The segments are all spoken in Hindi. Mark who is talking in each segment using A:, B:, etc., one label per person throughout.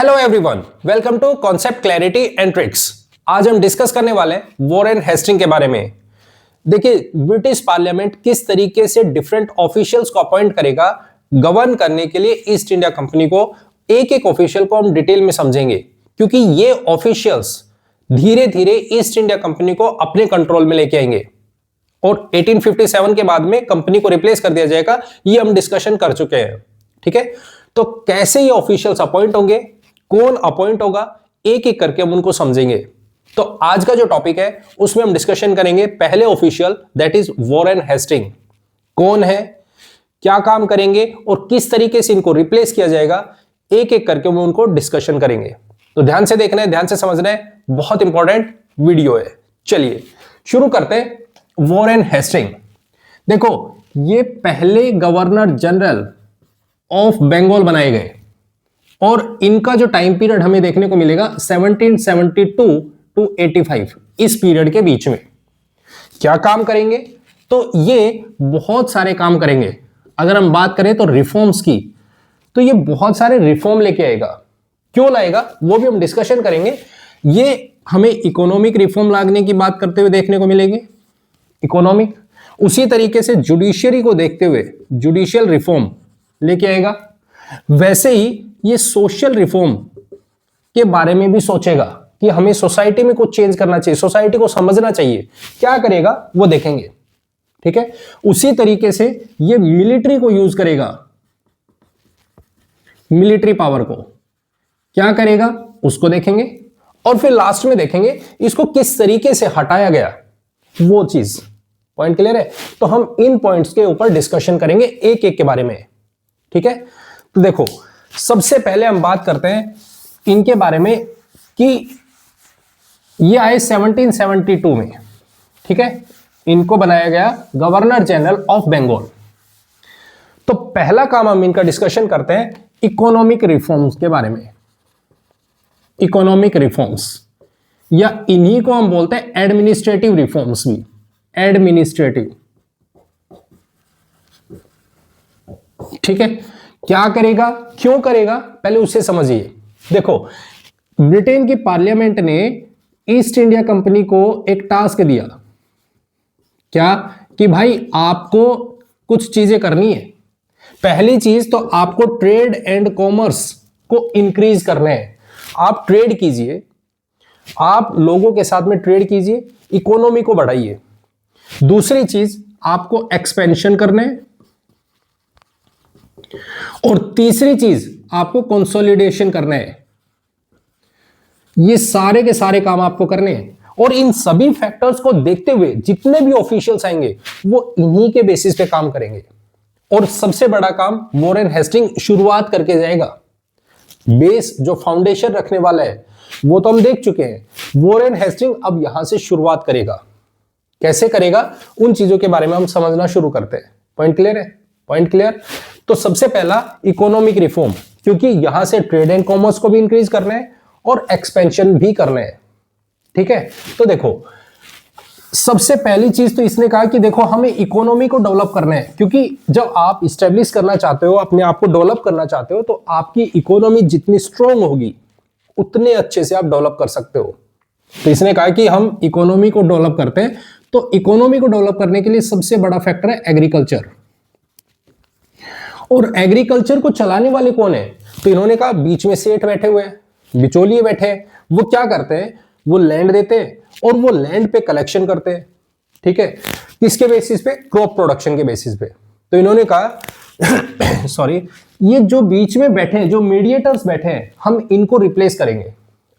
A: Hello everyone, welcome to concept clarity and tricks. आज हम डिस्कस करने वाले हैं वॉरेन हेस्टिंग के बारे में। देखिए, ब्रिटिश पार्लियामेंट किस तरीके से डिफरेंट ऑफिशियल्स को अपॉइंट करेगा गवर्न करने के लिए ईस्ट इंडिया कंपनी को। एक एक ऑफिशियल को हम डिटेल में समझेंगे, क्योंकि ये ऑफिशियल्स धीरे धीरे ईस्ट इंडिया कंपनी को अपने कंट्रोल में लेके आएंगे और 1857 के बाद में कंपनी को रिप्लेस कर दिया जाएगा। ये हम डिस्कशन कर चुके हैं, ठीक है। तो कैसे ये ऑफिशियल्स अपॉइंट होंगे, कौन अपॉइंट होगा, एक एक करके हम उनको समझेंगे। तो आज का जो टॉपिक है उसमें हम डिस्कशन करेंगे पहले official, that is Warren Hasting. कौन है, क्या काम करेंगे और किस तरीके से इनको रिप्लेस किया जाएगा, एक एक करके हम उनको डिस्कशन करेंगे। तो ध्यान से देखना है, ध्यान से समझना है, बहुत इंपॉर्टेंट वीडियो है। चलिए शुरू करते हैं। वॉरेन हेस्टिंग, देखो ये पहले गवर्नर जनरल ऑफ बंगाल बनाए गए और इनका जो टाइम पीरियड हमें देखने को मिलेगा 1772 टू 85, इस पीरियड के बीच में। क्या काम करेंगे, तो ये बहुत सारे काम करेंगे। अगर हम बात करें तो रिफॉर्म्स की, तो ये बहुत सारे रिफॉर्म लेके आएगा। क्यों लाएगा वो भी हम डिस्कशन करेंगे। ये हमें इकोनॉमिक रिफॉर्म लाने की बात करते हुए देखने को मिलेगी, इकोनॉमिक। उसी तरीके से जुडिशियरी को देखते हुए जुडिशियल रिफॉर्म लेके आएगा। वैसे ही ये सोशल रिफॉर्म के बारे में भी सोचेगा कि हमें सोसाइटी में कुछ चेंज करना चाहिए, सोसाइटी को समझना चाहिए। क्या करेगा वो देखेंगे, ठीक है। उसी तरीके से ये मिलिट्री को यूज करेगा, मिलिट्री पावर को क्या करेगा उसको देखेंगे। और फिर लास्ट में देखेंगे इसको किस तरीके से हटाया गया, वो चीज। पॉइंट क्लियर है। तो हम इन पॉइंट्स के ऊपर डिस्कशन करेंगे एक एक के बारे में, ठीक है। तो देखो, सबसे पहले हम बात करते हैं इनके बारे में कि ये आए 1772 में, ठीक है। इनको बनाया गया गवर्नर जनरल ऑफ बंगाल। तो पहला काम हम इनका डिस्कशन करते हैं इकोनॉमिक रिफॉर्म्स के बारे में। इकोनॉमिक रिफॉर्म्स, या इन्हीं को हम बोलते हैं एडमिनिस्ट्रेटिव रिफॉर्म्स भी। एडमिनिस्ट्रेटिव, ठीक है। क्या करेगा, क्यों करेगा, पहले उससे समझिए। देखो, ब्रिटेन की पार्लियामेंट ने ईस्ट इंडिया कंपनी को एक टास्क दिया, क्या, कि भाई आपको कुछ चीजें करनी है। पहली चीज तो आपको ट्रेड एंड कॉमर्स को इंक्रीज करना है। आप ट्रेड कीजिए, आप लोगों के साथ में ट्रेड कीजिए, इकोनॉमी को बढ़ाइए। दूसरी चीज आपको एक्सपेंशन करना है और तीसरी चीज आपको कंसोलिडेशन करना है। ये सारे के सारे काम आपको करने हैं और इन सभी फैक्टर्स को देखते हुए जितने भी ऑफिशियल्स आएंगे वो इन्हीं के बेसिस पे काम करेंगे। और सबसे बड़ा काम वॉरेन हेस्टिंग शुरुआत करके जाएगा। बेस जो फाउंडेशन रखने वाला है वो तो हम देख चुके हैं। वॉरेन हेस्टिंग अब यहां से शुरुआत करेगा। कैसे करेगा उन चीजों के बारे में हम समझना शुरू करते हैं। पॉइंट क्लियर है, पॉइंट क्लियर। तो सबसे पहला इकोनॉमिक रिफॉर्म, क्योंकि यहां से ट्रेड एंड कॉमर्स को भी इंक्रीज करना है और एक्सपेंशन भी करना है, ठीक है। तो देखो, सबसे पहली चीज तो इसने कहा कि देखो हमें इकोनॉमी को डेवलप करना है, क्योंकि जब आप इस्टेब्लिश करना चाहते हो, अपने आप को डेवलप करना चाहते हो, तो आपकी इकोनॉमी जितनी स्ट्रांग होगी उतने अच्छे से आप डेवलप कर सकते हो। तो इसने कहा कि हम इकोनॉमी को डेवलप करते हैं। तो इकोनॉमी को डेवलप करने के लिए सबसे बड़ा फैक्टर है एग्रीकल्चर। और एग्रीकल्चर को चलाने वाले कौन है, तो इन्होंने कहा बीच में सेठ बैठे हुए हैं, बिचौलिए बैठे हैं। वो क्या करते हैं, वो लैंड देते हैं और वो लैंड पे कलेक्शन करते हैं, ठीक है। किसके बेसिस पे, क्रॉप प्रोडक्शन के बेसिस पे। तो इन्होंने कहा सॉरी, ये जो बीच में बैठे हैं, जो मीडिएटर्स बैठे हैं, हम इनको रिप्लेस करेंगे।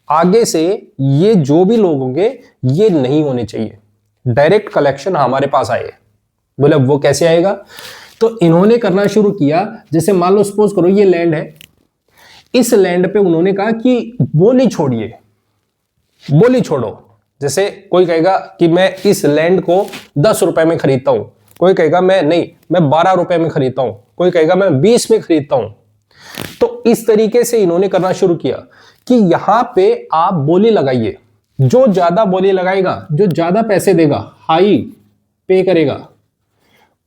A: आगे से ये जो भी लोग होंगे ये नहीं होने चाहिए, डायरेक्ट कलेक्शन हमारे पास आए। बोले वो कैसे आएगा, तो इन्होंने करना शुरू किया। जैसे मान लो सपोज करो ये लैंड है, इस लैंड पे उन्होंने कहा कि बोली छोड़िए, बोली छोड़ो। जैसे कोई कहेगा कि मैं इस लैंड को 10 रुपए में खरीदता हूं, कोई कहेगा मैं नहीं, मैं 12 रुपए में खरीदता हूं, कोई कहेगा मैं 20 में खरीदता हूं। तो इस तरीके से इन्होंने करना शुरू किया कि यहां पे आप बोली लगाइए। जो ज्यादा बोली लगाएगा, जो ज्यादा पैसे देगा, हाई पे करेगा,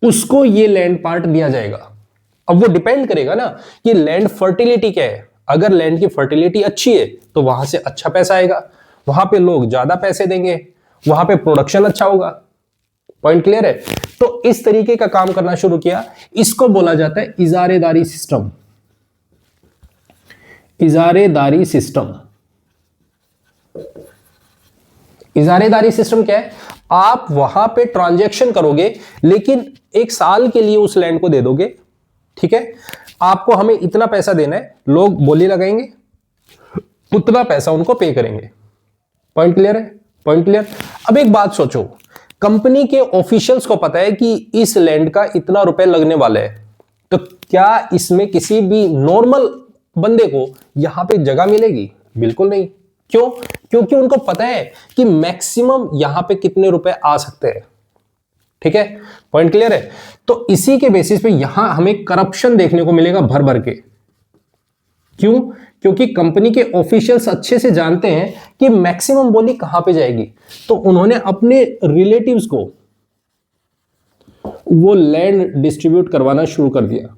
A: उसको ये लैंड पार्ट दिया जाएगा। अब वो डिपेंड करेगा ना कि लैंड फर्टिलिटी क्या है। अगर लैंड की फर्टिलिटी अच्छी है तो वहां से अच्छा पैसा आएगा, वहां पे लोग ज्यादा पैसे देंगे, वहां पे प्रोडक्शन अच्छा होगा। पॉइंट क्लियर है? तो इस तरीके का काम करना शुरू किया। इसको बोला जाता है इजारेदारी सिस्टम। इजारेदारी सिस्टम। इजारेदारी सिस्टम क्या है? आप वहां पे ट्रांजैक्शन करोगे लेकिन एक साल के लिए उस लैंड को दे दोगे, ठीक है? आपको हमें इतना पैसा देना है, लोग बोली लगाएंगे, उतना पैसा उनको पे करेंगे। पॉइंट क्लियर है? Point clear. अब एक बात सोचो, कंपनी के ऑफिशियल्स को पता है कि इस लैंड का इतना रुपए लगने वाला है, तो क्या इसमें किसी भी नॉर्मल बंदे को यहां पे जगह मिलेगी? बिल्कुल नहीं। क्यों? क्योंकि उनको पता है कि मैक्सिमम यहां पे कितने रुपए आ सकते हैं। ठीक है? पॉइंट क्लियर है? तो इसी के बेसिस पे यहां हमें करप्शन देखने को मिलेगा भर भर के। क्यों? क्योंकि कंपनी के ऑफिशियल्स अच्छे से जानते हैं कि मैक्सिमम बोली कहां पे जाएगी, तो उन्होंने अपने रिलेटिव्स को वो लैंड डिस्ट्रीब्यूट करवाना शुरू कर दिया।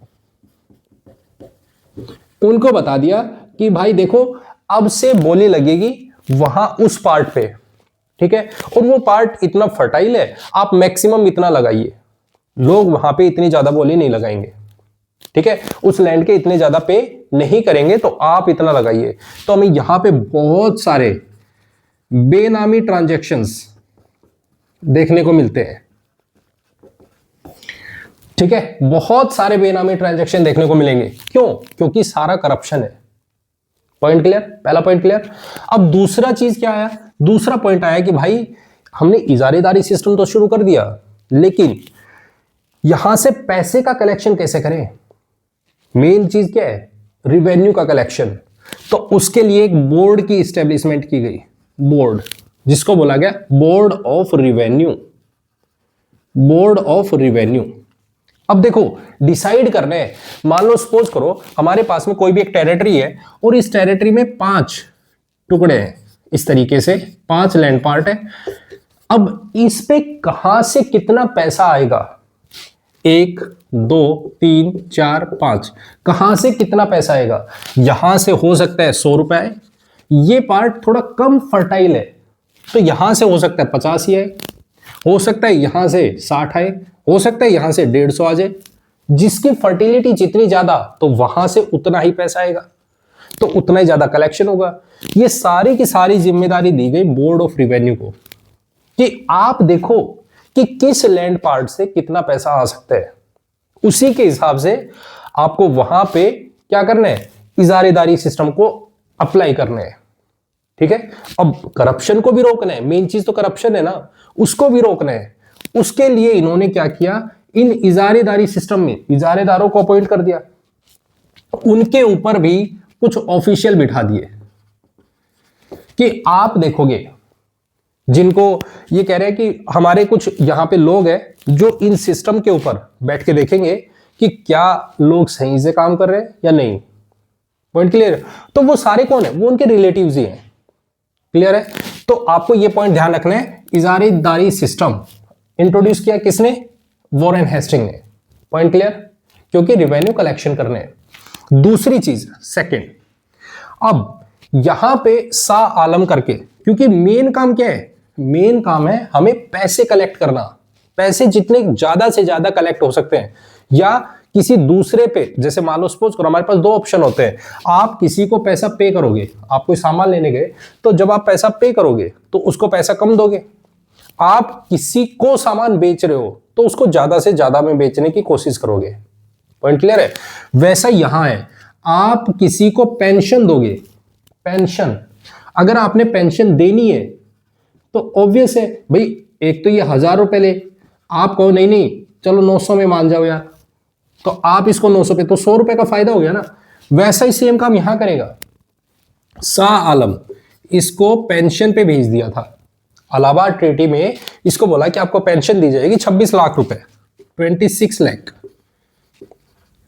A: उनको बता दिया कि भाई देखो, अब से बोली लगेगी वहां उस पार्ट पे, ठीक है? और वो पार्ट इतना फर्टाइल है, आप मैक्सिमम इतना लगाइए, लोग वहां पे इतनी ज्यादा बोली नहीं लगाएंगे, ठीक है? उस लैंड के इतने ज्यादा पे नहीं करेंगे, तो आप इतना लगाइए। तो हमें यहां पे बहुत सारे बेनामी ट्रांजैक्शंस देखने को मिलते हैं, ठीक है? बहुत सारे बेनामी ट्रांजैक्शन देखने को मिलेंगे। क्यों? क्योंकि सारा करप्शन है। Point clear? पहला पॉइंट क्लियर। अब दूसरा चीज क्या आया? दूसरा पॉइंट आया कि भाई हमने इजारेदारी सिस्टम तो शुरू कर दिया, लेकिन यहां से पैसे का कलेक्शन कैसे करें? मेन चीज क्या है? रिवेन्यू का कलेक्शन। तो उसके लिए एक बोर्ड की इस्टेब्लिशमेंट की गई, बोर्ड, जिसको बोला गया board of revenue. Board of revenue. अब देखो, डिसाइड करना है, मान लो सपोज करो हमारे पास में कोई भी एक टेरिटरी है और इस टेरिटरी में 5 टुकड़े हैं, इस तरीके से 5 लैंड पार्ट है। अब इस पे कहां से कितना पैसा आएगा? 1 2 3 4 5, कहां से कितना पैसा आएगा? यहां से हो सकता है 100 रुपए आए, ये पार्ट थोड़ा कम फर्टाइल है तो यहां से हो सकता है 50 ही आए, हो सकता है यहां से 60 आए, हो सकता है यहां से 150 आ जाए। जिसकी फर्टिलिटी जितनी ज्यादा तो वहां से उतना ही पैसा आएगा, तो उतना ही ज्यादा कलेक्शन होगा। ये सारी की सारी जिम्मेदारी दी गई बोर्ड ऑफ रिवेन्यू को कि आप देखो कि किस लैंड पार्ट से कितना पैसा आ सकता है, उसी के हिसाब से आपको वहां पे क्या करना है? इजारेदारी सिस्टम को अप्लाई करना है, ठीक है? अब करप्शन को भी रोकना है, मेन चीज तो करप्शन है ना, उसको भी रोकना है। उसके लिए इन्होंने क्या किया? इन इजारेदारी सिस्टम में इजारेदारों को अपॉइंट कर दिया, उनके ऊपर भी कुछ ऑफिशियल बिठा दिए कि आप देखोगे, जिनको ये कह रहे हैं कि हमारे कुछ यहां पे लोग हैं जो इन सिस्टम के ऊपर बैठ के देखेंगे कि क्या लोग सही से काम कर रहे हैं या नहीं। Point clear? तो वो सारे कौन है? वो उनके रिलेटिव्स ही हैं। क्लियर है? तो आपको ये पॉइंट ध्यान रखना है। इजारेदारी सिस्टम इंट्रोड्यूस किया किसने? वॉरेन हेस्टिंग ने। Point clear? क्योंकि रिवेन्यू कलेक्शन करने हैं। दूसरी चीज सेकंड, अब यहां पे शाह आलम करके, क्योंकि मेन काम क्या है? मेन काम है हमें पैसे कलेक्ट करना। पैसे जितने ज्यादा से ज्यादा कलेक्ट हो सकते हैं, या किसी दूसरे पे, जैसे मान लो सपोज करो हमारे पास 2 ऑप्शन होते हैं। आप किसी को पैसा पे करोगे, आप कोई सामान लेने गए, तो जब आप पैसा पे करोगे तो उसको पैसा कम दोगे। आप किसी को सामान बेच रहे हो तो उसको ज्यादा से ज्यादा में बेचने की कोशिश करोगे। पॉइंट क्लियर है? वैसा यहां है, आप किसी को पेंशन दोगे, पेंशन, अगर आपने पेंशन देनी है तो ऑब्वियस है भाई, एक तो ये 1000 रुपए ले, आप कहो नहीं नहीं चलो 900 में मान जाओ यार, तो आप इसको 900 पे, तो 100 रुपए का फायदा हो गया ना। वैसा ही सेम काम यहां करेगा। शाह आलम इसको पेंशन पे भेज दिया था, इलाहाबाद ट्रीटी में इसको बोला कि आपको पेंशन दी जाएगी 26 लाख रुपए, 26 लाख।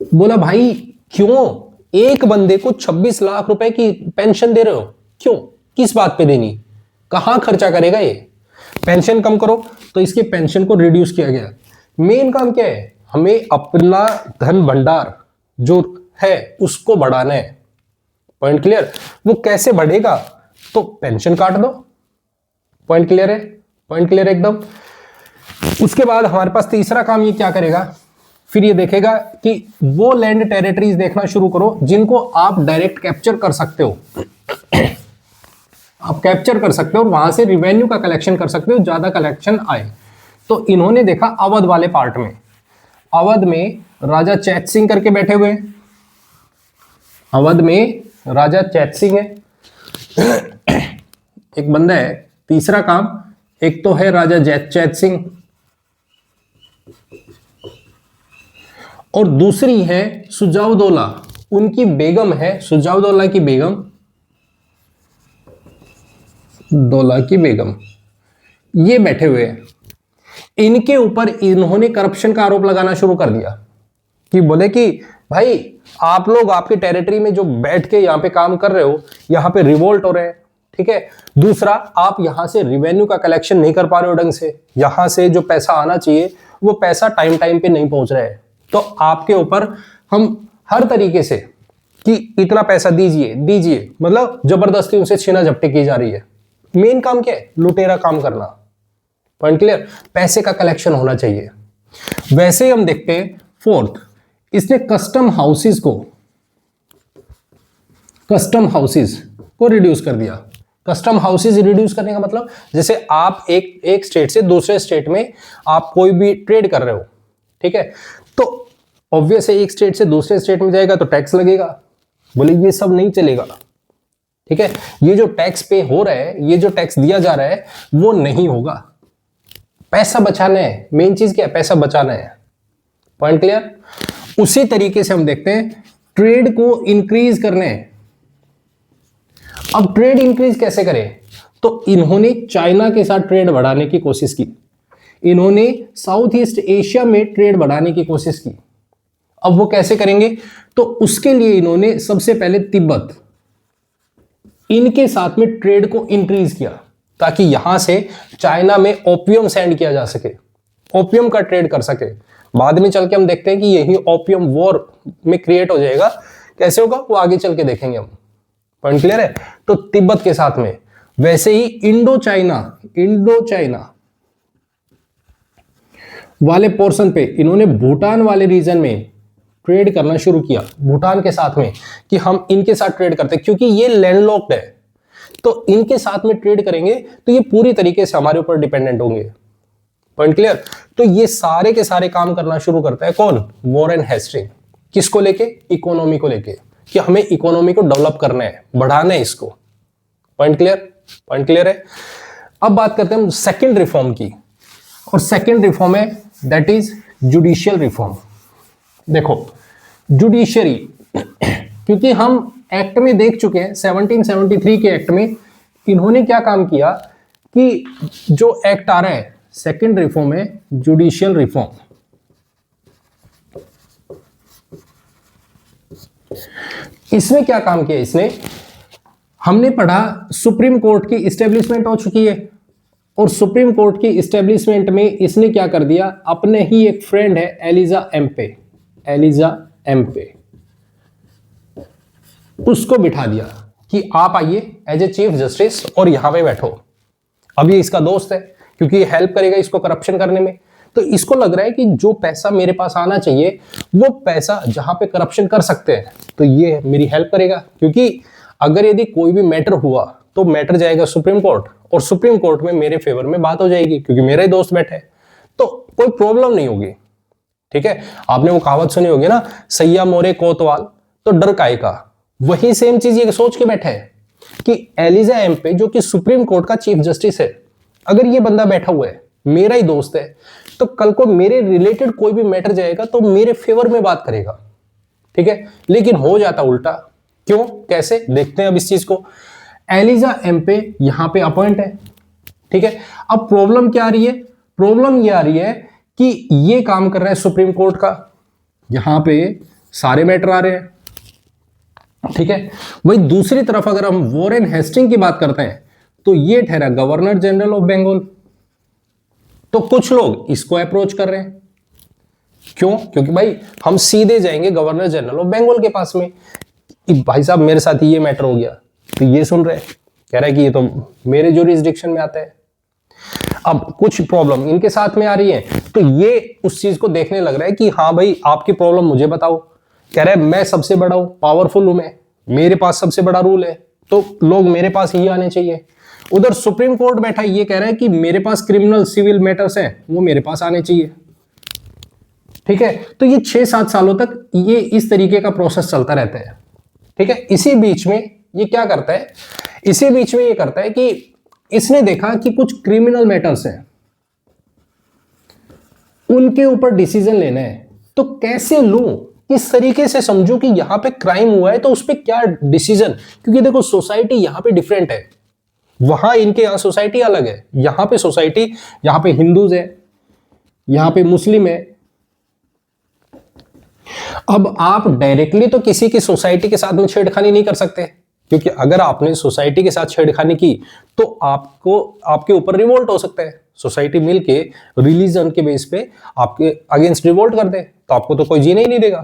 A: बोला भाई क्यों एक बंदे को 26 लाख रुपए की पेंशन दे रहे हो? क्यों? किस बात पे देनी? कहां खर्चा करेगा ये? पेंशन कम करो। तो इसके पेंशन को रिड्यूस किया गया। मेन काम क्या है? हमें अपना धन भंडार जो है उसको बढ़ाना है। Point clear? वो कैसे बढ़ेगा? तो पेंशन काट दो। पॉइंट क्लियर है? पॉइंट क्लियर एकदम। उसके बाद हमारे पास तीसरा काम ये क्या करेगा, फिर ये देखेगा कि वो लैंड टेरिटरीज देखना शुरू करो जिनको आप डायरेक्ट कैप्चर कर सकते हो। आप कैप्चर कर सकते हो और वहां से रिवेन्यू का कलेक्शन कर सकते हो, ज्यादा कलेक्शन आए। तो इन्होंने देखा अवध वाले पार्ट में, अवध में राजा चैत सिंह करके बैठे हुए हैं, अवध में राजा चैत सिंह है एक बंदा है। तीसरा काम, एक तो है राजा चैत सिंह और दूसरी है सुजाउदौला, उनकी बेगम है सुजाउदौला की बेगम, दौला की बेगम, ये बैठे हुए हैं। इनके ऊपर इन्होंने करप्शन का आरोप लगाना शुरू कर दिया कि बोले कि भाई आप लोग आपकी टेरिटरी में जो बैठ के यहां पे काम कर रहे हो, यहां पे रिवोल्ट हो रहे हैं, ठीक है। दूसरा, आप यहां से रिवेन्यू का कलेक्शन नहीं कर पा रहे हो ढंग से, यहां से जो पैसा आना चाहिए वो पैसा टाइम टाइम पे नहीं पहुंच रहा है। तो आपके ऊपर हम हर तरीके से कि इतना पैसा दीजिए दीजिए, मतलब जबरदस्ती उनसे छीना झपटी की जा रही है। मेन काम क्या है? लुटेरा काम करना। Point clear? पैसे का कलेक्शन होना चाहिए। वैसे ही हम देखते हैं फोर्थ, इसने कस्टम हाउसेस को रिड्यूस कर दिया। कस्टम हाउसेस रिड्यूस करने का मतलब, जैसे आप एक स्टेट से दूसरे स्टेट में आप कोई भी ट्रेड कर रहे हो, ठीक है, तो ऑब्वियस है एक स्टेट से दूसरे स्टेट में जाएगा तो टैक्स लगेगा। बोले ये सब नहीं चलेगा, ठीक है। ये जो टैक्स पे हो रहा है, ये जो टैक्स दिया जा रहा है वो नहीं होगा। पैसा बचाना है, मेन चीज क्या है? पैसा बचाना है। Point clear? उसी तरीके से हम देखते हैं ट्रेड को इंक्रीज करने। अब ट्रेड इंक्रीज कैसे करें? तो इन्होंने चाइना के साथ ट्रेड बढ़ाने की कोशिश की, इन्होंने साउथ ईस्ट एशिया में ट्रेड बढ़ाने की कोशिश की। अब वो कैसे करेंगे? तो उसके लिए इन्होंने सबसे पहले तिब्बत, इनके साथ में ट्रेड को इंक्रीज किया ताकि यहां से चाइना में ओपियम सेंड किया जा सके, ओपियम का ट्रेड कर सके। बाद में चल के हम देखते हैं कि यही ओपियम वॉर में क्रिएट हो जाएगा। कैसे होगा वो आगे चल के देखेंगे हम। पॉइंट क्लियर है? तो तिब्बत के साथ में, वैसे ही इंडो चाइना वाले पोर्शन पे इन्होंने भूटान वाले रीजन में ट्रेड करना शुरू किया, भूटान के साथ में, कि हम इनके साथ ट्रेड करते हैं क्योंकि ये लैंडलॉक्ड है, तो इनके साथ में ट्रेड करेंगे तो ये पूरी तरीके से हमारे ऊपर डिपेंडेंट होंगे। Point clear? तो ये सारे के सारे काम करना शुरू करता है कौन? Warren Hasting. किसको लेके? इकोनॉमी को लेके, कि हमें इकोनॉमी को डेवलप करना है, बढ़ाना है इसको। Point clear? पॉइंट क्लियर है। अब बात करते हैं हम सेकंड रिफॉर्म की, और सेकंड रिफॉर्म है दैट इज जुडिशियल रिफॉर्म। देखो जुडिशरी, क्योंकि हम एक्ट में देख चुके हैं 1773 के एक्ट में इन्होंने क्या काम किया कि जो एक्ट आ रहा है सेकंड रिफॉर्म है जुडिशियल रिफॉर्म। इसमें क्या काम किया इसने? हमने पढ़ा सुप्रीम कोर्ट की इस्टेब्लिशमेंट हो चुकी है, और सुप्रीम कोर्ट की इस्टेब्लिशमेंट में इसने क्या कर दिया? अपने ही एक फ्रेंड है एलिजा एम्पे, उसको बिठा दिया कि आप आइए एज ए चीफ जस्टिस और यहां पे बैठो। अब ये इसका दोस्त है क्योंकि ये हेल्प करेगा इसको करप्शन करने में। तो इसको लग रहा है कि जो पैसा मेरे पास आना चाहिए वो पैसा जहां पे करप्शन कर सकते हैं तो ये मेरी हेल्प करेगा, क्योंकि अगर यदि कोई भी मैटर हुआ तो मैटर जाएगा सुप्रीम कोर्ट, और सुप्रीम कोर्ट में मेरे फेवर में बात हो जाएगी क्योंकि मेरा ही दोस्त बैठा है, तो कोई प्रॉब्लम नहीं होगी। ठीक है, आपने वो कहावत सुनी होगी ना, सैया मोरे कोतवाल तो डर काहे का। वही सेम चीज ये सोच के बैठा है कि एलिजा एम्पे जो कि सुप्रीम कोर्ट का चीफ जस्टिस है, अगर ये बंदा बैठा हुआ है, मेरा ही दोस्त है, तो कल को मेरे रिलेटेड कोई भी मैटर जाएगा तो मेरे फेवर में बात करेगा। ठीक है, लेकिन हो जाता उल्टा। क्यों, कैसे, देखते हैं अब इस चीज को। एलिजा एम्पे यहां पे अपॉइंट है। ठीक है, अब प्रॉब्लम क्या आ रही है? प्रॉब्लम ये आ रही है कि ये काम कर रहा है सुप्रीम कोर्ट का, यहां पे सारे मैटर आ रहे हैं। ठीक है, वही दूसरी तरफ अगर हम वॉरेन हेस्टिंग की बात करते हैं तो ये ठहरा गवर्नर जनरल ऑफ बंगाल। तो कुछ लोग इसको अप्रोच कर रहे हैं, क्यों? क्योंकि भाई हम सीधे जाएंगे गवर्नर जनरल ऑफ बंगाल के पास में, कि भाई साहब मेरे साथ ये मैटर हो गया, तो ये सुन रहे, कह रहा है कि ये तो मेरे ज्यूरिसडिक्शन में आता है। अब कुछ प्रॉब्लम इनके साथ में आ रही है, तो ये उस चीज को देखने लग रहा है कि हाँ भाई आपकी प्रॉब्लम मुझे बताओ। कह रहा है मैं सबसे बड़ा हूं, पावरफुल हूं, मैं, मेरे पास सबसे बड़ा रूल है, तो लोग मेरे पास ही आने चाहिए। उधर सुप्रीम कोर्ट बैठा ये कह रहा है कि मेरे पास क्रिमिनल सिविल मैटर्स हैं, वो मेरे पास आने चाहिए। ठीक है, तो ये 6-7 सालों तक ये इस तरीके का प्रोसेस चलता रहता है। ठीक है, इसी बीच में ये क्या करता है, इसी बीच में ये करता है कि इसने देखा कि कुछ क्रिमिनल मैटर्स हैं, उनके ऊपर डिसीजन लेना है, तो कैसे लूं, किस तरीके से समझूं कि यहां पे क्राइम हुआ है तो उस पर क्या डिसीजन। क्योंकि देखो सोसाइटी यहां पे डिफरेंट है, वहां इनके यहां सोसाइटी अलग है, यहां पे सोसाइटी, यहां पे हिंदूज है, यहां पे मुस्लिम है। अब आप डायरेक्टली तो किसी की सोसाइटी के साथ में छेड़खानी नहीं कर सकते, क्योंकि अगर आपने सोसाइटी के साथ छेड़खानी की तो आपको, आपके ऊपर रिवोल्ट हो सकता है। सोसाइटी मिलके रिलीजन के बेस पे आपके अगेंस्ट रिवोल्ट कर दे तो आपको तो कोई जीने ही नहीं देगा।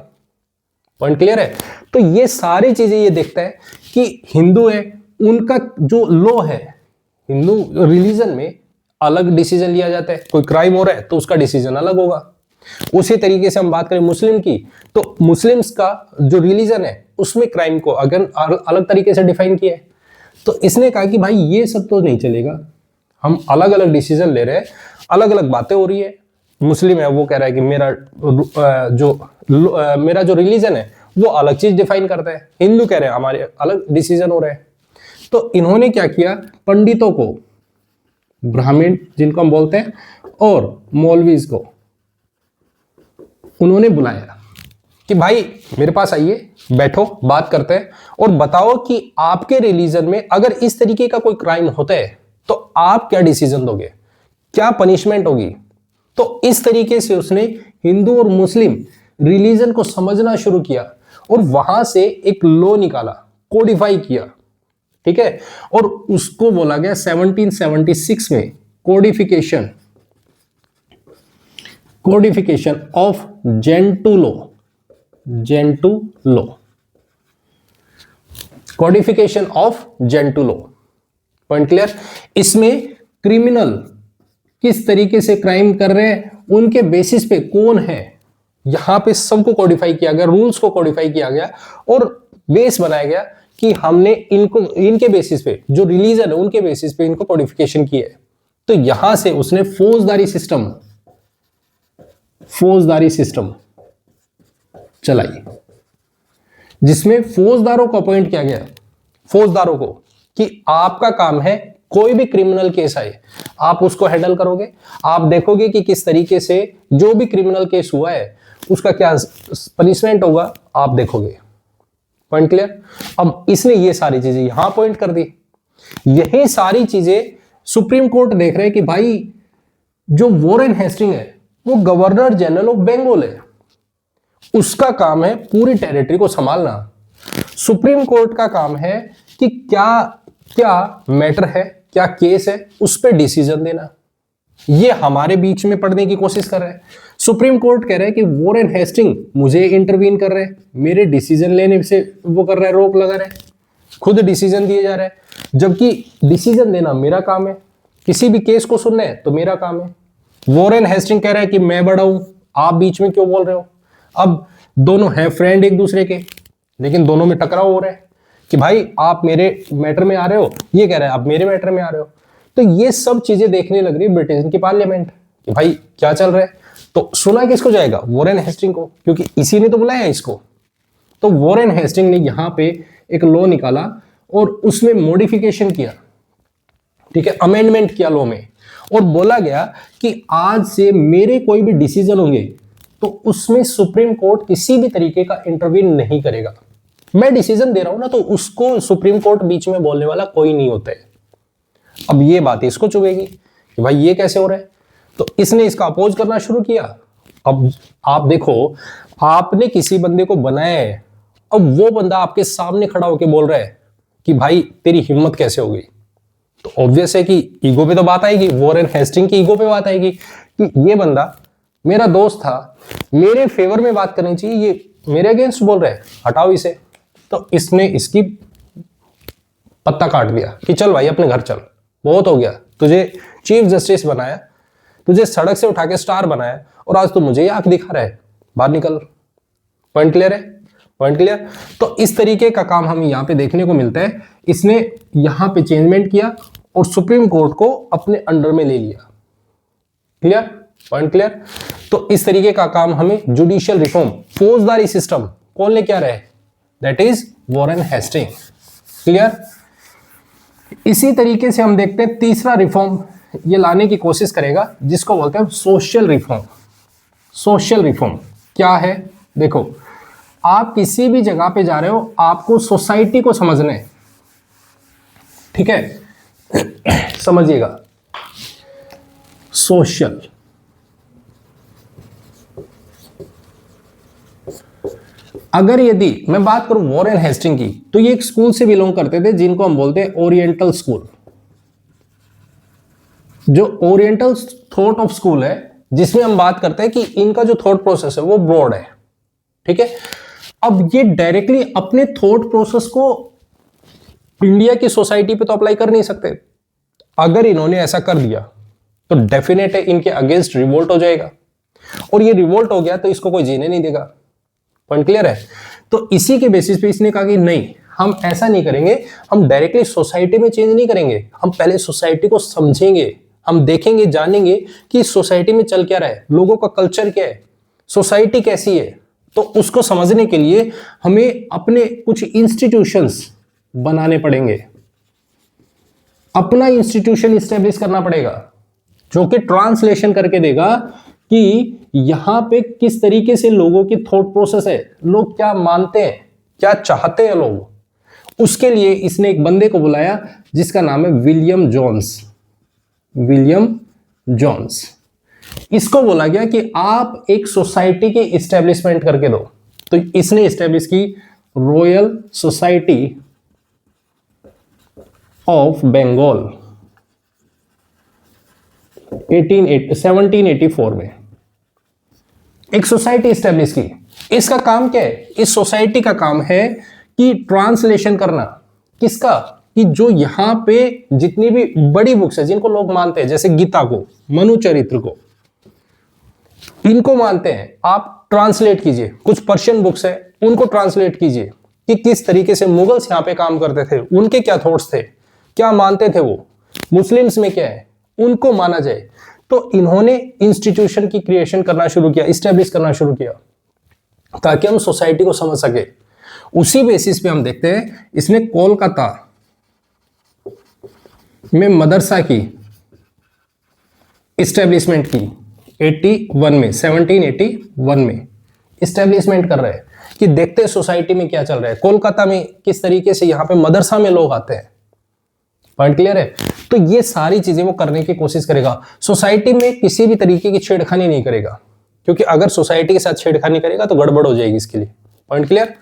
A: पॉइंट क्लियर है? तो ये सारी चीजें ये देखता है कि हिंदू है, उनका जो लॉ है, हिंदू रिलीजन में अलग डिसीजन लिया जाता है। कोई क्राइम हो रहा है तो उसका डिसीजन अलग होगा। उसी तरीके से हम बात करें मुस्लिम की, तो मुस्लिम्स का जो रिलीजन है उसमें क्राइम को अगर अलग तरीके से डिफाइन किया है। तो इसने कहा कि भाई ये सब तो नहीं चलेगा, हम अलग अलग डिसीजन ले रहे हैं, अलग अलग बातें हो रही है। मुस्लिम है वो कह रहा है कि मेरा जो रिलीजन है वो अलग चीज डिफाइन करता है, हिंदू कह रहे हैं हमारे अलग डिसीजन हो रहे हैं। तो इन्होंने क्या किया, पंडितों को, ब्राह्मण जिनको हम बोलते हैं, और मौलवीज को उन्होंने बुलाया कि भाई मेरे पास आइए, बैठो, बात करते हैं और बताओ कि आपके रिलीजन में अगर इस तरीके का कोई क्राइम होता है तो आप क्या डिसीजन दोगे, क्या पनिशमेंट होगी। तो इस तरीके से उसने हिंदू और मुस्लिम रिलीजन को समझना शुरू किया और वहां से एक लॉ निकाला, कोडिफाई किया। ठीक है, और उसको बोला गया 1776 में codification of Gentoo law, codification of Gentoo law. Point clear? इसमें क्रिमिनल किस तरीके से क्राइम कर रहे हैं, उनके बेसिस पे कौन है, यहां पे सबको कोडिफाई किया गया, रूल्स को कोडिफाई किया गया और बेस बनाया गया कि हमने इनको, इनके बेसिस पे, जो रिलीजन है उनके बेसिस पे इनको कोडिफिकेशन किया है। तो यहां से उसने फौजदारी सिस्टम चलाई, जिसमें फौजदारों को अपॉइंट किया गया, फौजदारों को, कि आपका काम है कोई भी क्रिमिनल केस आए आप उसको हैंडल करोगे, आप देखोगे कि किस तरीके से जो भी क्रिमिनल केस हुआ है उसका क्या पनिशमेंट होगा, आप देखोगे। Point clear? अब इसने ये सारी चीजें यहां पॉइंट कर दी। यही सारी चीजें सुप्रीम कोर्ट देख रहे हैं कि भाई जो वॉरेन हेस्टिंग है वो गवर्नर जनरल ऑफ बंगाल है, उसका काम है पूरी टेरिटरी को संभालना। सुप्रीम कोर्ट का काम है कि क्या क्या मैटर है, क्या केस है, उस पर डिसीजन देना। ये हमारे बीच में पढ़ने की कोशिश कर रहे हैं। सुप्रीम कोर्ट कह रहा है कि वॉरेन हेस्टिंग मुझे इंटरवीन कर रहे हैं, मेरे डिसीजन लेने से वो कर रहा है, रोक लगा रहे हैं, खुद डिसीजन दिए जा रहे हैं, जबकि डिसीजन देना मेरा काम है, किसी भी केस को सुनना है तो मेरा काम है। वॉरेन हेस्टिंग कह रहा है कि मैं बड़ा हूं, आप बीच में क्यों बोल रहे हो। अब दोनों हैं फ्रेंड एक दूसरे के, लेकिन दोनों में टकराव हो रहा है कि भाई आप मेरे मैटर में आ रहे हो, ये कह रहा है आप मेरे मैटर में आ रहे हो। तो ये सब चीजें देखने लग रही है ब्रिटेन की पार्लियामेंट कि भाई क्या चल रहा है। तो सुना किसको जाएगा, वॉरेन हेस्टिंग को, क्योंकि इसी ने तो बुलाया इसको। तो वॉरेन हेस्टिंग ने यहां पे एक लॉ निकाला और उसमें मॉडिफिकेशन किया, ठीक है, अमेंडमेंट किया लॉ में, और बोला गया कि आज से मेरे कोई भी डिसीजन होंगे तो उसमें सुप्रीम कोर्ट किसी भी तरीके का इंटरवीन नहीं करेगा। मैं डिसीजन दे रहा हूं ना, तो उसको सुप्रीम कोर्ट बीच में बोलने वाला कोई नहीं होता है। अब ये बात इसको चुभेगी कि भाई ये कैसे हो रहा है, तो इसने इसका अपोज करना शुरू किया। अब आप देखो, आपने किसी बंदे को बनाया है, अब वो बंदा आपके सामने खड़ा होकर बोल रहा है कि भाई तेरी हिम्मत कैसे हो गई, तो ऑब्वियस है कि ईगो पे तो बात आएगी। वॉरेन हेस्टिंग की ईगो पे बात आएगी कि ये बंदा मेरा दोस्त था, मेरे फेवर में बात करनी चाहिए, ये मेरे अगेंस्ट बोल रहा है, हटाओ इसे। तो इसने इसकी पत्ता काट दिया कि चल भाई अपने घर चल, बहुत हो गया, तुझे चीफ जस्टिस बनाया, तुझे सड़क से उठा के स्टार बनाया और आज तू मुझे ही आंख दिखा रहा है, बाहर निकल। पॉइंट क्लियर है? Point clear? तो इस तरीके का काम हमें यहां पे देखने को मिलता है। इसने यहां पे चेंजमेंट किया और सुप्रीम कोर्ट को अपने अंडर में ले लिया। क्लियर? Point clear? तो इस तरीके का काम हमें जुडिशियल रिफॉर्म, फौजदारी सिस्टम कौन लेके आ रहा है? That is Warren Hasting. Clear? इसी तरीके से हम देखते हैं तीसरा रिफॉर्म ये लाने की कोशिश करेगा जिसको बोलते हैं सोशल रिफॉर्म। सोशल रिफॉर्म क्या है? देखो, आप किसी भी जगह पे जा रहे हो, आपको सोसाइटी को समझना है, ठीक है? समझिएगा, सोशल। अगर यदि मैं बात करूं वॉरेन हेस्टिंग की, तो ये एक स्कूल से बिलोंग करते थे जिनको हम बोलते हैं ओरिएंटल स्कूल। जो ओरिएंटल थॉट ऑफ स्कूल है, जिसमें हम बात करते हैं कि इनका जो थॉट प्रोसेस है वो ब्रॉड है, ठीक है? अब ये डायरेक्टली अपने थॉट प्रोसेस को इंडिया की सोसाइटी पे तो अप्लाई कर नहीं सकते। अगर इन्होंने ऐसा कर दिया तो डेफिनेट है इनके अगेंस्ट रिवोल्ट हो जाएगा, और ये रिवोल्ट हो गया तो इसको कोई जीने नहीं देगा। पॉइंट क्लियर है? तो इसी के बेसिस पे इसने कहा कि नहीं, हम ऐसा नहीं करेंगे, हम डायरेक्टली सोसाइटी में चेंज नहीं करेंगे, हम पहले सोसाइटी को समझेंगे, हम देखेंगे, जानेंगे कि सोसाइटी में चल क्या रहा है, लोगों का कल्चर क्या है, सोसाइटी कैसी है। तो उसको समझने के लिए हमें अपने कुछ इंस्टीट्यूशंस बनाने पड़ेंगे, अपना इंस्टीट्यूशन इस्टेब्लिश करना पड़ेगा जो कि ट्रांसलेशन करके देगा कि यहां पे किस तरीके से लोगों की थॉट प्रोसेस है, लोग क्या मानते हैं, क्या चाहते हैं लोग। उसके लिए इसने एक बंदे को बुलाया जिसका नाम है विलियम जोन्स। विलियम जोन्स, इसको बोला गया कि आप एक सोसाइटी की इस्टेब्लिशमेंट करके दो। तो इसने इस्टेब्लिश की रॉयल सोसाइटी ऑफ बंगाल 1784 में एक सोसाइटी इस्टेब्लिश की। इसका काम क्या है? इस सोसाइटी का काम है कि ट्रांसलेशन करना, किसका? कि जो यहां पे जितनी भी बड़ी बुक्स है जिनको लोग मानते हैं, जैसे गीता को, मनु चरित्र को, इनको मानते हैं, आप ट्रांसलेट कीजिए। कुछ पर्शियन बुक्स है उनको ट्रांसलेट कीजिए कि किस तरीके से मुगल्स यहां पे काम करते थे, उनके क्या थॉट्स थे, क्या मानते थे वो, मुस्लिम्स में क्या है, उनको माना जाए। तो इन्होंने इंस्टीट्यूशन की क्रिएशन करना शुरू किया, इस्टेब्लिश करना शुरू किया, ताकि हम सोसाइटी को समझ सके। उसी बेसिस पे हम देखते हैं इसने कोलकाता में मदरसा की इस्टेब्लिशमेंट की 81 में, 1781 में इस्टेब्लिशमेंट कर रहे हैं कि देखते हैं सोसाइटी में क्या चल रहा है, कोलकाता में किस तरीके से यहाँ पे मदरसा में लोग आते हैं। पॉइंट क्लियर है? तो ये सारी चीजें वो करने की कोशिश करेगा। सोसाइटी में किसी भी तरीके की छेड़खानी नहीं करेगा, क्योंकि अगर सोसाइटी के साथ छेड़खानी करेगा तो गड़बड़ हो जाएगी इसके लिए। Point clear?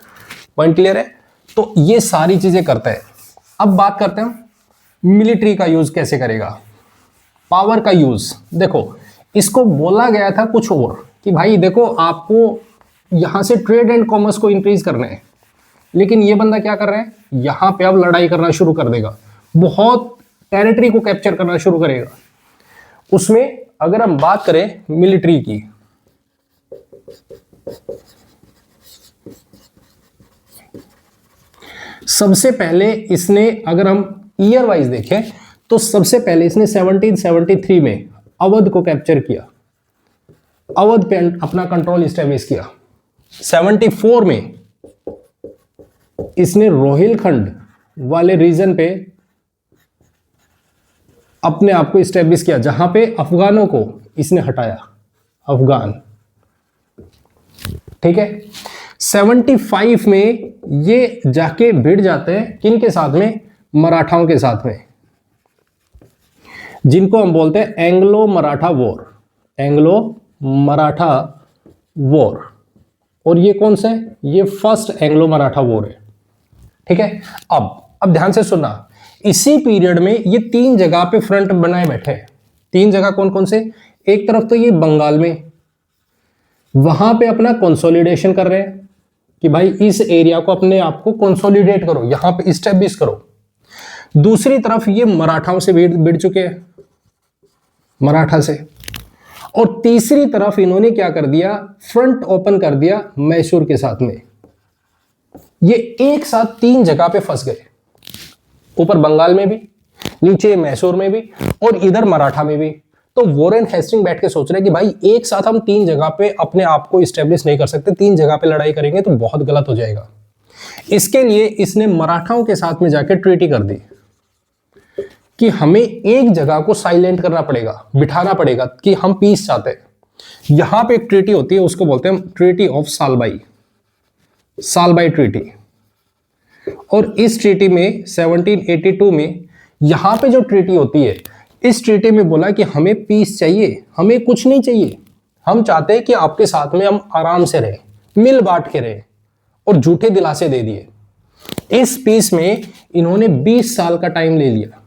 A: पॉइंट क्लियर है? तो ये सारी चीजें करता है। अब बात करते हैं मिलिट्री का यूज कैसे करेगा, पावर का यूज। देखो, इसको बोला गया था कुछ और कि भाई देखो, आपको यहां से ट्रेड एंड कॉमर्स को इंक्रीज करना है, लेकिन ये बंदा क्या कर रहा है, यहां पे अब लड़ाई करना शुरू कर देगा, बहुत टेरिटरी को कैप्चर करना शुरू करेगा। उसमें अगर हम बात करें मिलिट्री की, सबसे पहले इसने, अगर हम ईयर वाइज देखें तो सबसे पहले इसने 1773 में अवध को कैप्चर किया, अवध पे अपना कंट्रोल इस्टेब्लिश किया। 74 में इसने रोहिलखंड वाले रीजन पे अपने आप को इस्टेब्लिश किया, जहां पे अफगानों को इसने हटाया, अफगान। ठीक है? 75 में ये जाके भिड़ जाते हैं किन के साथ में? मराठाओं के साथ में, जिनको हम बोलते हैं Anglo Maratha war, Anglo Maratha war. और ये कौन सा है? ये फर्स्ट एंग्लो मराठा वॉर है। ठीक है? अब ध्यान से सुनना, इसी पीरियड में ये 3 जगह पे फ्रंट बनाए बैठे हैं। 3 जगह कौन कौन से? एक तरफ तो ये बंगाल में, वहां पे अपना कंसोलिडेशन कर रहे हैं, कि भाई इस एरिया को अपने आप को कंसोलिडेट करो, यहां पे इस्टेब्लिश करो। दूसरी तरफ ये मराठाओं से भिड़ चुके हैं, मराठा से। और तीसरी तरफ इन्होंने क्या कर दिया, फ्रंट ओपन कर दिया मैसूर के साथ में। ये एक साथ 3 जगह पे फंस गए, ऊपर बंगाल में भी, नीचे मैसूर में भी, और इधर मराठा में भी। तो वॉरेन हेस्टिंग बैठ के सोच रहे हैं कि भाई एक साथ हम 3 जगह पे अपने आप को इस्टेब्लिश नहीं कर सकते, 3 जगह पे लड़ाई करेंगे तो बहुत गलत हो जाएगा। इसके लिए इसने मराठाओं के साथ में जाकर ट्रीटी कर दी कि हमें एक जगह को साइलेंट करना पड़ेगा, बिठाना पड़ेगा कि हम पीस चाहते हैं। यहां पे एक ट्रीटी होती है, उसको बोलते हैं treaty of Salbai, Salbai treaty. और इस ट्रीटी में 1782 में यहां पे जो ट्रीटी होती है, इस ट्रीटी में बोला कि हमें पीस चाहिए, हमें कुछ नहीं चाहिए, हम चाहते हैं कि आपके साथ में हम आराम से रहें, मिल बांट के रहें, और झूठे दिलासे दे दिए। इस पीस में इन्होंने 20 साल का टाइम ले लिया,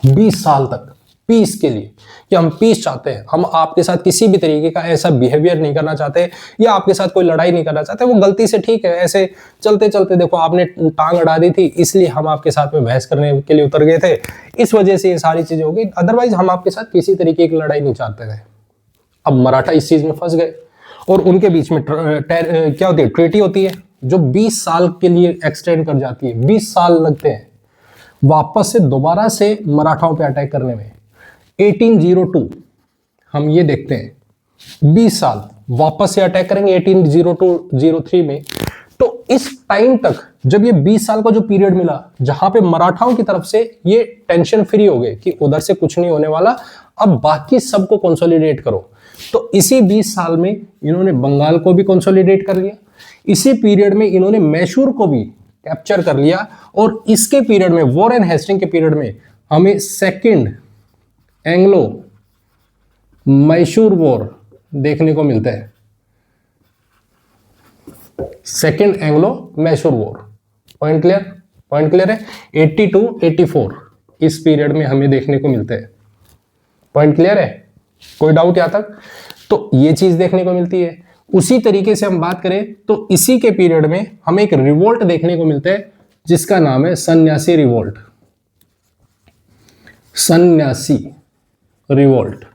A: 20 साल तक पीस के लिए, कि हम पीस चाहते हैं, हम आपके साथ किसी भी तरीके का ऐसा बिहेवियर नहीं करना चाहते, या आपके साथ कोई लड़ाई नहीं करना चाहते। वो गलती से, ठीक है, ऐसे चलते चलते देखो आपने टांग अड़ा दी थी, इसलिए हम आपके साथ में बहस करने के लिए उतर गए थे, इस वजह से ये सारी चीजें हो गई, अदरवाइज हम आपके साथ किसी तरीके की लड़ाई नहीं चाहते थे। अब मराठा इस चीज में फंस गए, और उनके बीच में क्या होती है, ट्रीटी होती है, जो 20 साल के लिए एक्सटेंड कर जाती है। 20 साल लगते हैं वापस से दोबारा से मराठाओं पे अटैक करने में। 1802 हम ये देखते हैं, 20 साल वापस से अटैक करेंगे 1802-03 में। तो इस टाइम तक, जब ये 20 साल का जो पीरियड मिला, जहां पे मराठाओं की तरफ से ये टेंशन फ्री हो गए कि उधर से कुछ नहीं होने वाला, अब बाकी सबको कंसोलिडेट करो। तो इसी 20 साल में इन्होंने बंगाल को भी कंसोलिडेट कर लिया, इसी पीरियड में इन्होंने मैसूर को भी कैप्चर कर लिया, और इसके पीरियड में, वॉरेन हेस्टिंग के पीरियड में, हमें सेकंड एंग्लो मैसूर वॉर देखने को मिलता है। Second Anglo Mysore war, point clear, point clear है। 82-84 इस पीरियड में हमें देखने को मिलता है, पॉइंट क्लियर है, कोई डाउट यहां तक? तो ये चीज देखने को मिलती है। उसी तरीके से हम बात करें तो इसी के पीरियड में हमें एक रिवोल्ट देखने को मिलता है, जिसका नाम है सन्यासी रिवोल्ट, सन्यासी रिवोल्ट,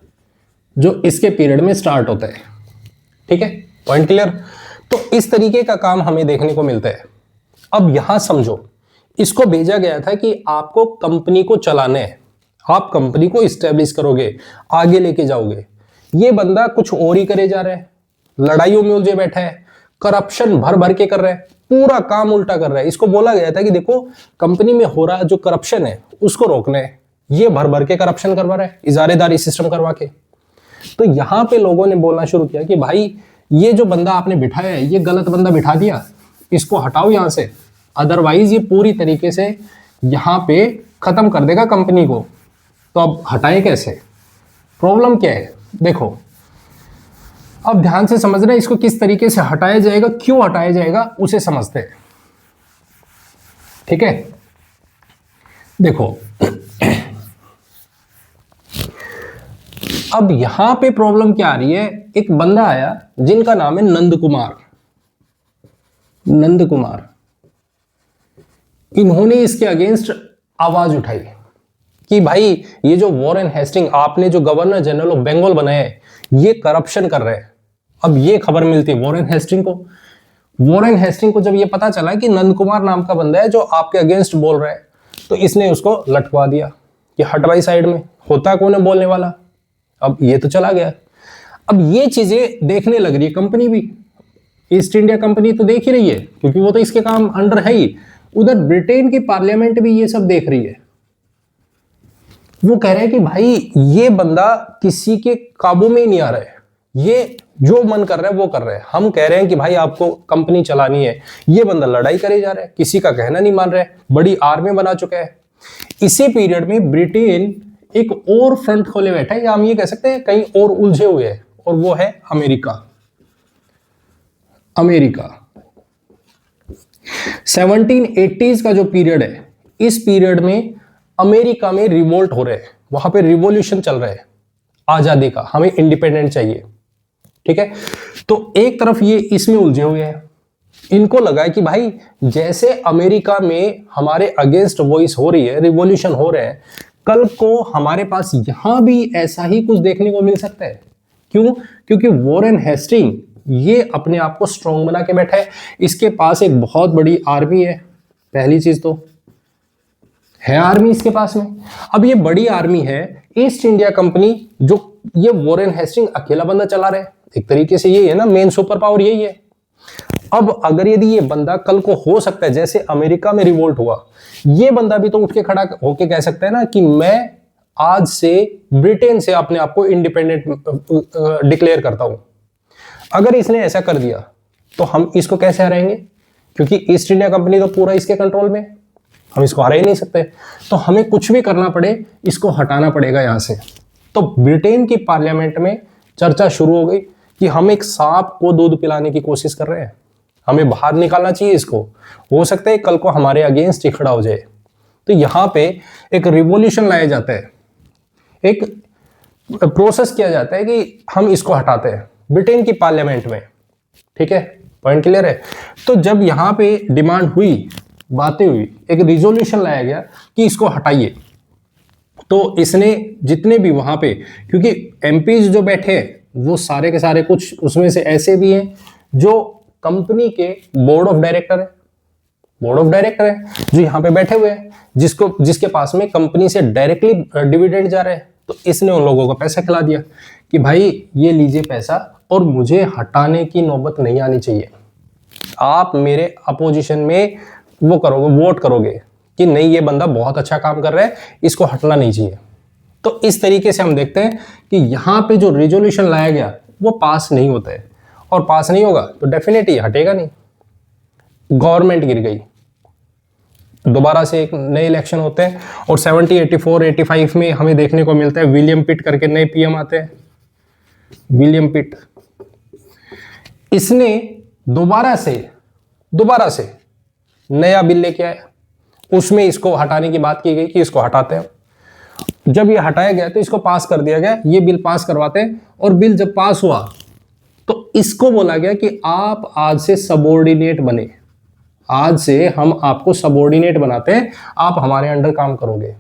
A: जो इसके पीरियड में स्टार्ट होता है। ठीक है, पॉइंट क्लियर। तो इस तरीके का काम हमें देखने को मिलता है। अब यहां समझो, इसको भेजा गया था कि आपको कंपनी को चलाना है, आप कंपनी को इस्टेब्लिश करोगे, आगे लेके जाओगे। ये बंदा कुछ और ही करे जा रहा है, लड़ाइयों में उलझे बैठा है, करप्शन भर भर के कर रहा है, पूरा काम उल्टा कर रहा है। इसको बोला गया था कि देखो कंपनी में हो रहा जो करप्शन है उसको रोकना है, ये भर भर के करप्शन करवा रहा है, इजारेदारी सिस्टम करवा के। तो यहां पे लोगों ने बोलना शुरू किया कि भाई ये जो बंदा आपने बिठाया है, ये गलत बंदा बिठा दिया, इसको हटाओ यहां से, अदरवाइज ये पूरी तरीके से यहां पे खत्म कर देगा कंपनी को। तो अब हटाएं कैसे, प्रॉब्लम क्या है? देखो अब ध्यान से समझना, इसको किस तरीके से हटाया जाएगा, क्यों हटाया जाएगा, उसे समझते हैं। ठीक है, देखो अब यहां पे प्रॉब्लम क्या आ रही है, एक बंदा आया जिनका नाम है नंद कुमार, नंद कुमार। इन्होंने इसके अगेंस्ट आवाज उठाई कि भाई ये जो वॉरेन हेस्टिंग आपने जो गवर्नर जनरल ऑफ बंगाल बनाया है, ये करप्शन कर रहे हैं। अब ये खबर मिलती है वॉरेन हेस्टिंग को। वॉरेन हेस्टिंग को जब ये पता चला कि नंद कुमार नाम का बंदा है जो आपके अगेंस्ट बोल रहा है, तो इसने उसको लटकवा दिया कि हट भाई साइड में, होता कौन है बोलने वाला। अब ये तो चला गया। अब ये चीजें देखने लग रही है कंपनी भी, ईस्ट इंडिया कंपनी तो देख ही रही है, क्योंकि वो तो इसके काम अंडर है ही। उधर ब्रिटेन की पार्लियामेंट भी ये सब देख रही है। वो कह रहे हैं कि भाई ये बंदा किसी के काबू में ही नहीं आ रहा है, ये जो मन कर रहा है वो कर रहा है। हम कह रहे हैं कि भाई आपको कंपनी चलानी है, ये बंदा लड़ाई करे जा रहा है, किसी का कहना नहीं मान रहा है, बड़ी आर्मी बना चुका है। इसी पीरियड में ब्रिटेन एक और फ्रंट खोले बैठा है, या हम ये कह सकते हैं कहीं और उलझे हुए हैं, और वो है अमेरिका। अमेरिका 1780s का जो पीरियड है, इस पीरियड में अमेरिका में रिवोल्ट हो रहे हैं, वहां पे रिवॉल्यूशन चल रहा है आजादी का, हमें इंडिपेंडेंट चाहिए। ठीक है, तो एक तरफ ये इसमें उलझे हुए हैं, इनको लगा है कि भाई जैसे अमेरिका में हमारे अगेंस्ट वॉइस हो रही है, रिवॉल्यूशन हो रहे हैं, कल को हमारे पास यहां भी ऐसा ही कुछ देखने को मिल सकता है। क्यों? क्योंकि वॉरेन हेस्टिंग ये अपने आप को स्ट्रांग बना के बैठा है, इसके पास एक बहुत बड़ी आर्मी है, पहली चीज तो है आर्मी इसके पास में। अब ये बड़ी आर्मी है, ईस्ट इंडिया कंपनी जो ये वॉरेन हेस्टिंग अकेला बंदा चला रहा है, एक तरीके से ये है ना, मेन सुपर पावर यही है। अब अगर यदि ये बंदा कल को हो सकता है जैसे अमेरिका में रिवोल्ट हुआ, ये बंदा भी तो उठ के खड़ा होके कह सकता है ना कि मैं आज से ब्रिटेन से अपने आप को इंडिपेंडेंट डिक्लेयर करता हूं। अगर इसने ऐसा कर दिया तो हम इसको कैसे हराएंगे? क्योंकि ईस्ट इंडिया कंपनी तो पूरा इसके कंट्रोल में, हम इसको हरा ही नहीं सकते। तो हमें कुछ भी करना पड़े, इसको हटाना पड़ेगा यहां से। तो ब्रिटेन की पार्लियामेंट में चर्चा शुरू हो गई कि हम एक सांप को दूध पिलाने की कोशिश कर रहे हैं, हमें बाहर निकालना चाहिए इसको, हो सकता है कल को हमारे अगेंस्ट ही खड़ा हो जाए। तो यहां पे एक रिवॉल्यूशन लाया जाता है, एक प्रोसेस किया जाता है कि हम इसको हटाते हैं ब्रिटेन की पार्लियामेंट में। ठीक है, पॉइंट क्लियर है? तो जब यहां पे डिमांड हुई, बातें हुई, एक रिजोल्यूशन लाया गया कि इसको हटाइए, तो इसने जितने भी वहां पे, क्योंकि एमपीज जो बैठे हैं वो सारे के सारे कुछ उसमें से ऐसे भी हैं जो कंपनी के बोर्ड ऑफ डायरेक्टर है, जो यहाँ पे बैठे हुए हैं, जिसके पास में कंपनी से डायरेक्टली डिविडेंड जा रहे हैं। तो इसने उन लोगों को पैसा खिला दिया कि भाई ये लीजिए पैसा, और मुझे हटाने की नौबत नहीं आनी चाहिए। आप मेरे अपोजिशन में वो करोगे, वोट करोगे कि नहीं ये बंदा बहुत अच्छा काम कर रहा है, इसको हटना नहीं चाहिए। तो इस तरीके से हम देखते हैं कि यहाँ पे जो रिजोल्यूशन लाया गया वो पास नहीं होता है, और पास नहीं होगा तो डेफिनेटली हटेगा नहीं। गवर्नमेंट गिर गई, दोबारा से एक नए इलेक्शन होते हैं, और 70, 84, 85 में हमें देखने को मिलता है विलियम पिट करके नए पीएम आते हैं। विलियम पिट, इसने दोबारा से नया बिल लेके आया, उसमें इसको हटाने की बात की गई कि इसको हटाते हैं। जब ये हटाया गया तो इसको पास कर दिया गया, ये बिल पास करवाते हैं, और बिल जब पास हुआ तो इसको बोला गया कि आप आज से सबऑर्डिनेट बने, आज से हम आपको सबऑर्डिनेट बनाते हैं, आप हमारे अंडर काम करोगे।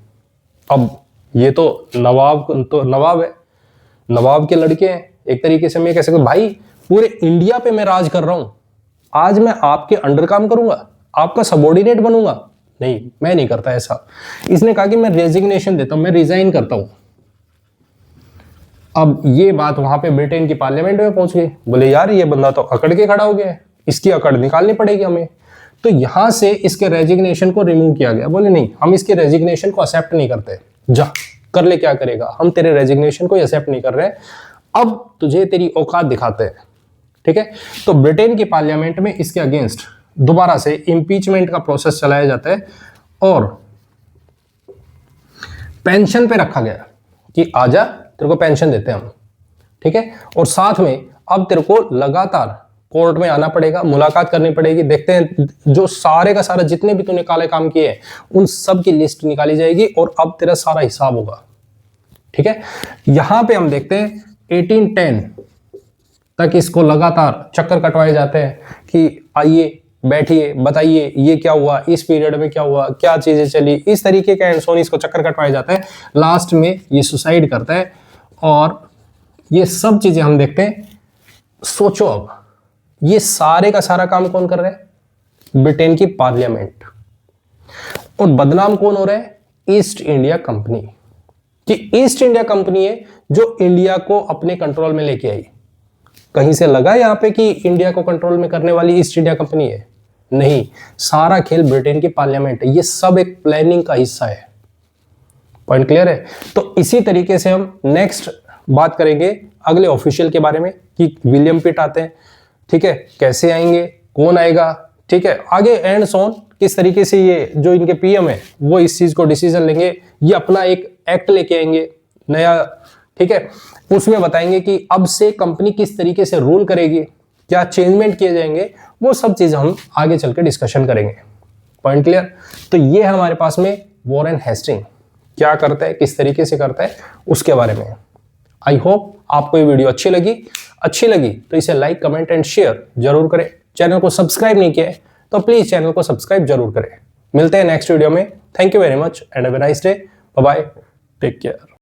A: अब ये तो नवाब है, नवाब के लड़के हैं, एक तरीके से मैं कह सकता हूं भाई पूरे इंडिया पे मैं राज कर रहा हूं, आज मैं आपके अंडर काम करूंगा, आपका सबऑर्डिनेट बनूंगा? नहीं, मैं नहीं करता ऐसा। इसने कहा कि मैं रेजिग्नेशन देता हूं, मैं रिजाइन करता हूं। अब ये बात वहां पे ब्रिटेन की पार्लियामेंट में पहुंच गई, बोले यार ये बंदा तो अकड़ के खड़ा हो गया है, इसकी अकड़ निकालनी पड़ेगी हमें। तो यहां से इसके रेजिग्नेशन को रिमूव किया गया, बोले नहीं हम इसके रेजिग्नेशन को एक्सेप्ट नहीं करते, जा कर ले क्या करेगा, हम तेरे रेजिग्नेशन को एक्सेप्ट नहीं कर रहे, अब तुझे तेरी औकात दिखाते हैं। ठीक है, तो ब्रिटेन की पार्लियामेंट में इसके अगेंस्ट दोबारा से इंपीचमेंट का प्रोसेस चलाया जाता है, और पेंशन पे रखा गया कि आजा तेरे को पेंशन देते हैं हम। ठीक है, और साथ में अब तेरे को लगातार कोर्ट में आना पड़ेगा, मुलाकात करनी पड़ेगी, देखते हैं जो सारे का सारा जितने भी तूने काले काम किए हैं उन सब की लिस्ट निकाली जाएगी, और अब तेरा सारा हिसाब होगा। ठीक है, यहां पे हम देखते हैं 1810 तक इसको लगातार चक्कर कटवाए जाते हैं कि आइए बैठिए, बताइए ये क्या हुआ, इस पीरियड में क्या हुआ, क्या चीजें चली, इस तरीके का एंड इसको चक्कर कटवाए जाता है। लास्ट में ये सुसाइड करता है, और ये सब चीजें हम देखते हैं। सोचो अब ये सारे का सारा काम कौन कर रहा है? ब्रिटेन की पार्लियामेंट। और बदनाम कौन हो रहा है? ईस्ट इंडिया कंपनी, कि ईस्ट इंडिया कंपनी है जो इंडिया को अपने कंट्रोल में लेके आई। कहीं से लगा यहां पे कि इंडिया को कंट्रोल में करने वाली ईस्ट इंडिया कंपनी है? नहीं, सारा खेल ब्रिटेन की पार्लियामेंट है, ये सब एक प्लानिंग का हिस्सा है। पॉइंट क्लियर है? तो इसी तरीके से हम नेक्स्ट बात करेंगे अगले ऑफिशियल के बारे में कि विलियम पिट आते हैं। ठीक है, कैसे आएंगे, कौन आएगा, ठीक है, आगे एंड सोन किस तरीके से ये जो इनके पीएम है वो इस चीज को डिसीजन लेंगे, ये अपना एक एक्ट लेके आएंगे नया। ठीक है, उसमें बताएंगे कि अब से कंपनी किस तरीके से रूल करेगी, क्या चेंजमेंट किए जाएंगे, वो सब चीज हम आगे चलकर डिस्कशन करेंगे। Point clear? तो ये है हमारे पास में वॉरेन हेस्टिंग क्या करता है, किस तरीके से करता है, उसके बारे में। आई होप आपको ये वीडियो अच्छी लगी तो इसे लाइक, कमेंट एंड शेयर जरूर करें। चैनल को सब्सक्राइब नहीं किया है तो प्लीज चैनल को सब्सक्राइब जरूर करें। मिलते हैं नेक्स्ट वीडियो में। Thank you very much and have a nice day. Bye bye, take care.